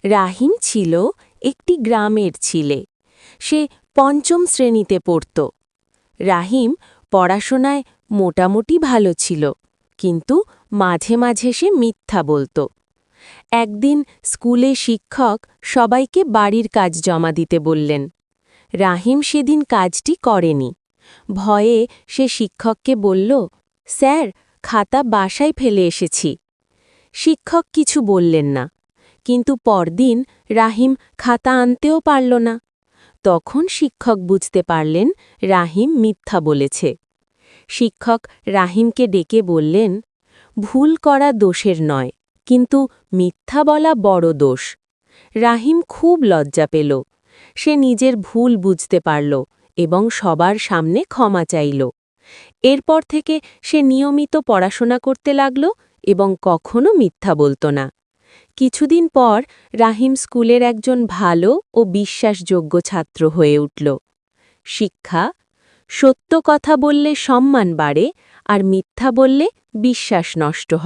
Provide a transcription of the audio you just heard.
রাহিম ছিল একটি গ্রামের ছেলে। সে পঞ্চম শ্রেণীতে পড়ত। রাহিম পড়াশোনায় মোটামুটি ভালো ছিল, কিন্তু মাঝে মাঝে সে মিথ্যা বলত। একদিন স্কুলে শিক্ষক সবাইকে বাড়ির কাজ জমা দিতে বললেন। রাহিম সেদিন কাজটি করেনি। ভয়ে সে শিক্ষককে বলল, স্যার, খাতা বাসায় ফেলে এসেছি। শিক্ষক কিছু বললেন না, কিন্তু পরদিন রাহিম খাতা আনতেও পারল না। তখন শিক্ষক বুঝতে পারলেন রাহিম মিথ্যা বলেছে। শিক্ষক রাহিমকে ডেকে বললেন, ভুল করা দোষের নয়, কিন্তু মিথ্যা বলা বড় দোষ। রাহিম খুব লজ্জা পেল। সে নিজের ভুল বুঝতে পারল এবং সবার সামনে ক্ষমা চাইল। এরপর থেকে সে নিয়মিত পড়াশোনা করতে লাগল এবং কখনো মিথ্যা বলত না। কিছুদিন পর রাহিম স্কুলের একজন ভালো ও বিশ্বাসযোগ্য ছাত্র হয়ে উঠল। শিক্ষা: সত্য কথা বললে সম্মান বাড়ে, আর মিথ্যা বললে বিশ্বাস নষ্ট হয়।